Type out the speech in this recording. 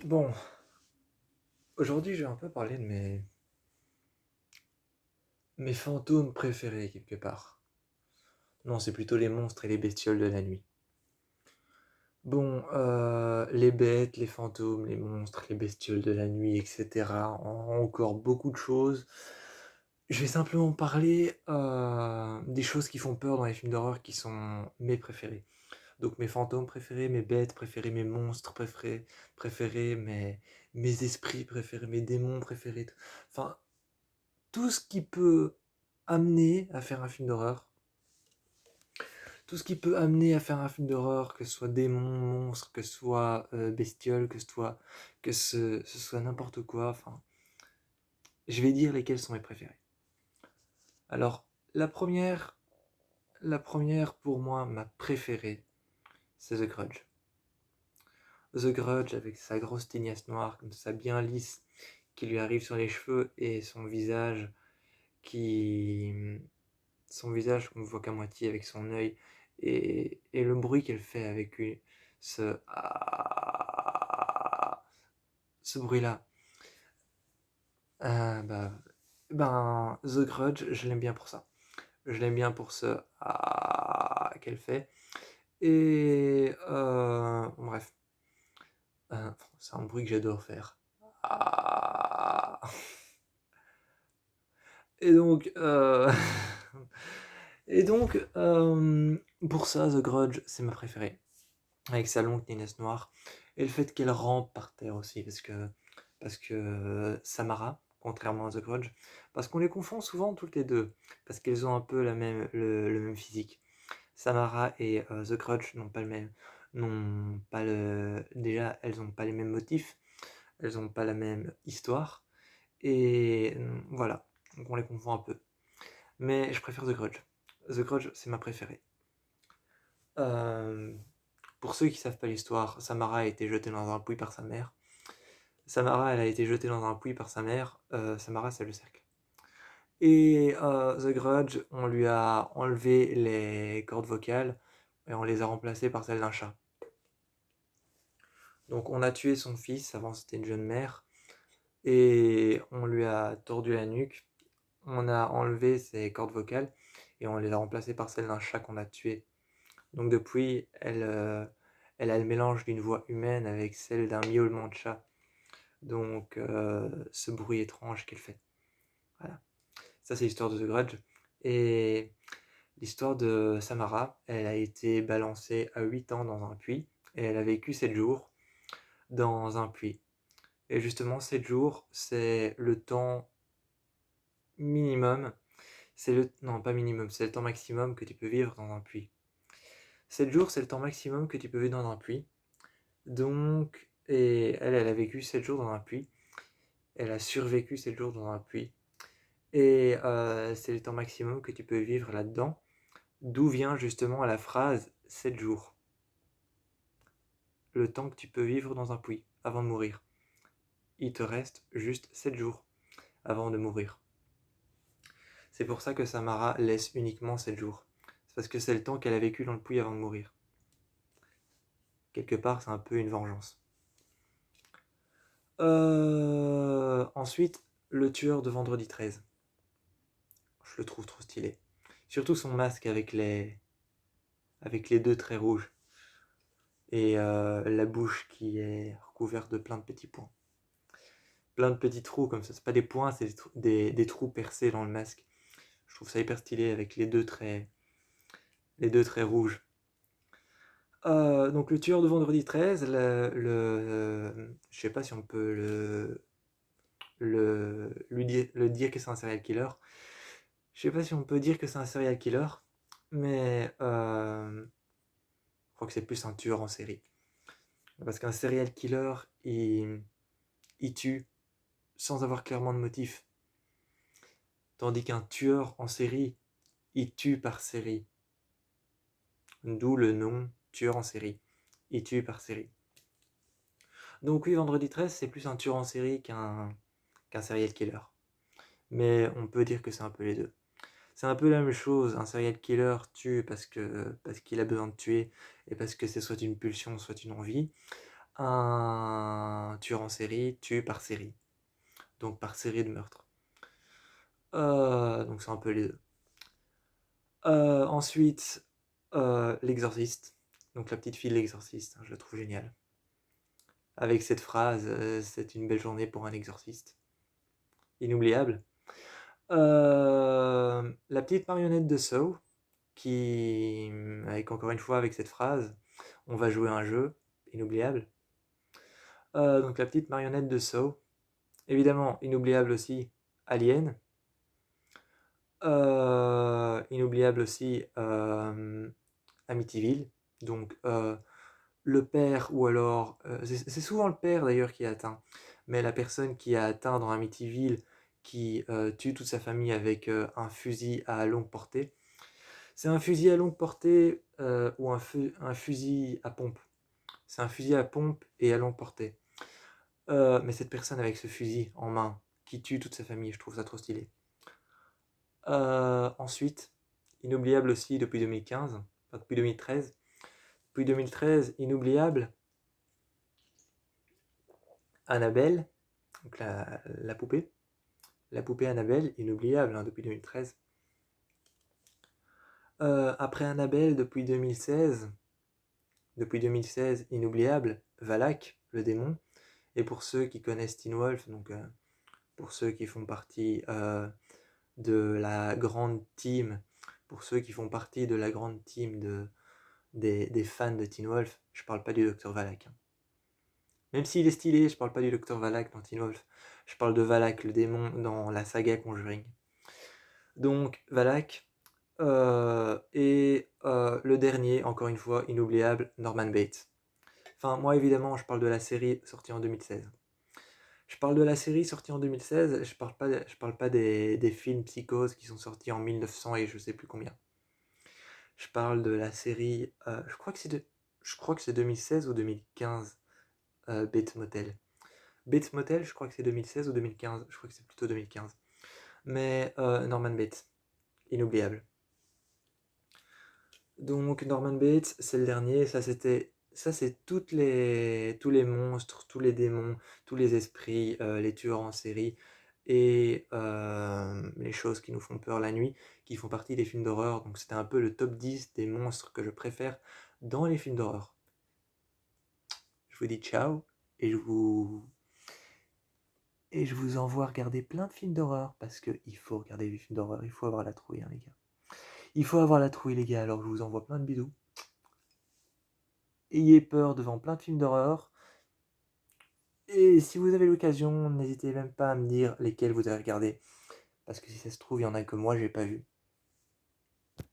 Bon, aujourd'hui, je vais un peu parler de mes fantômes préférés, quelque part. Non, c'est plutôt les monstres et les bestioles de la nuit. Bon, les bêtes, les fantômes, les monstres, les bestioles de la nuit, etc. Encore beaucoup de choses. Je vais simplement parler des choses qui font peur dans les films d'horreur qui sont mes préférés. Donc mes fantômes préférés, mes bêtes préférées, mes monstres préférés, mes esprits préférés, mes démons préférés. Enfin, tout ce qui peut amener à faire un film d'horreur, tout ce qui peut amener à faire un film d'horreur, que ce soit démon, monstre, que ce soit bestiole, que ce soit n'importe quoi, enfin, je vais dire lesquels sont mes préférés. Alors, la première, la première pour moi, ma préférée, c'est The Grudge. The Grudge avec sa grosse tignasse noire, comme ça bien lisse, qui lui arrive sur les cheveux et qui, son visage qu'on ne voit qu'à moitié avec son œil et le bruit qu'elle fait avec ce ce bruit-là. Bah, The Grudge, je l'aime bien pour ça. Je l'aime bien pour ce qu'elle fait. Et bref, c'est un bruit que j'adore faire. Ah. Et donc, et donc, pour ça, The Grudge, c'est ma préférée. Avec sa longue nénesse noire. Et le fait qu'elle rampe par terre aussi, parce que Samara, contrairement à The Grudge, parce qu'on les confond souvent toutes les deux, parce qu'elles ont un peu le même physique. Samara et The Grudge n'ont pas déjà, elles n'ont pas les mêmes motifs, elles n'ont pas la même histoire, et voilà, donc on les confond un peu. Mais je préfère The Grudge. The Grudge, c'est ma préférée. Euh, pour ceux qui savent pas l'histoire, Samara a été jetée dans un puits par sa mère. Samara, elle a été jetée dans un puits par sa mère. Samara, c'est le cercle. Et The Grudge, on lui a enlevé les cordes vocales et on les a remplacées par celles d'un chat. Donc on a tué son fils, avant c'était une jeune mère, et on lui a tordu la nuque. On a enlevé ses cordes vocales et on les a remplacées par celles d'un chat qu'on a tué. Donc depuis, elle a le mélange d'une voix humaine avec celle d'un miaulement de chat. Donc ce bruit étrange qu'elle fait. Voilà. Ça c'est l'histoire de The Grudge. Et l'histoire de Samara, elle a été balancée à 8 ans dans un puits et elle a vécu 7 jours dans un puits. Et justement 7 jours, c'est le temps minimum, non pas minimum, c'est le temps maximum que tu peux vivre dans un puits. 7 jours, c'est le temps maximum que tu peux vivre dans un puits. Donc, et elle a vécu 7 jours dans un puits. Elle a survécu 7 jours dans un puits. Et c'est le temps maximum que tu peux vivre là-dedans. D'où vient justement la phrase 7 jours. Le temps que tu peux vivre dans un puits avant de mourir. Il te reste juste 7 jours avant de mourir. C'est pour ça que Samara laisse uniquement 7 jours. C'est parce que c'est le temps qu'elle a vécu dans le puits avant de mourir. Quelque part, c'est un peu une vengeance. Ensuite, le tueur de Vendredi 13. Je le trouve trop stylé. Surtout son masque avec les deux traits rouges. Et la bouche qui est recouverte de plein de petits points. Plein de petits trous comme ça. C'est pas des points, c'est des trous percés dans le masque. Je trouve ça hyper stylé avec les deux traits rouges. Donc le tueur de Vendredi 13, je sais pas si on peut le dire que c'est un serial killer. Je sais pas si on peut dire que c'est un serial killer, mais je crois que c'est plus un tueur en série. Parce qu'un serial killer, il tue sans avoir clairement de motif. Tandis qu'un tueur en série, il tue par série. D'où le nom tueur en série. Il tue par série. Donc oui, Vendredi 13, c'est plus un tueur en série qu'un serial killer. Mais on peut dire que c'est un peu les deux. C'est un peu la même chose, un serial killer tue parce qu'il a besoin de tuer et parce que c'est soit une pulsion, soit une envie. un tueur en série tue par série, donc par série de meurtres. Donc c'est un peu les deux. Ensuite, l'exorciste, donc la petite fille de l'exorciste, hein, je la trouve géniale. Avec cette phrase, c'est une belle journée pour un exorciste. Inoubliable. La petite marionnette de Saw, qui, avec encore une fois, avec cette phrase, on va jouer à un jeu, inoubliable. Donc la petite marionnette de Saw. Évidemment, inoubliable aussi, Alien. Inoubliable aussi, Amityville. Donc le père, ou alors, c'est souvent le père d'ailleurs qui est atteint, mais la personne qui a atteint dans Amityville, qui tue toute sa famille avec un fusil à longue portée. C'est un fusil à longue portée ou un fusil à pompe. C'est un fusil à pompe et à longue portée. Mais cette personne avec ce fusil en main qui tue toute sa famille, je trouve ça trop stylé. Ensuite, inoubliable aussi depuis 2015, enfin depuis 2013. Depuis 2013, inoubliable, Annabelle, donc la poupée. La poupée Annabelle, inoubliable hein, depuis 2013. Après Annabelle, depuis 2016, inoubliable, Valak, le démon. Et pour ceux qui connaissent Teen Wolf, donc pour ceux qui font partie de la grande team, des fans de Teen Wolf, je parle pas du Dr Valak. Hein. Même s'il est stylé, je parle pas du Dr Valak dans Teen Wolf. Je parle de Valak, le démon, dans la saga Conjuring. Donc Valak, et le dernier, encore une fois, inoubliable, Norman Bates. Enfin, moi évidemment, je parle de la série sortie en 2016. Je parle de la série sortie en 2016, je parle pas des films Psychose qui sont sortis en 1900 et je sais plus combien. Je parle de la série, je crois que c'est 2016 ou 2015, Bates Motel. Bates Motel, je crois que c'est 2016 ou 2015, je crois que c'est plutôt 2015. Mais Norman Bates, inoubliable. Donc Norman Bates, c'est le dernier, ça c'est tous les monstres, tous les démons, tous les esprits, les tueurs en série et les choses qui nous font peur la nuit, qui font partie des films d'horreur. Donc c'était un peu le top 10 des monstres que je préfère dans les films d'horreur. Je vous dis ciao et je vous envoie regarder plein de films d'horreur parce qu'il faut regarder des films d'horreur, il faut avoir la trouille, hein, les gars. Il faut avoir la trouille, les gars, alors je vous envoie plein de bisous. Ayez peur devant plein de films d'horreur. Et si vous avez l'occasion, n'hésitez même pas à me dire lesquels vous avez regardé. Parce que si ça se trouve, il y en a que moi, j'ai pas vu.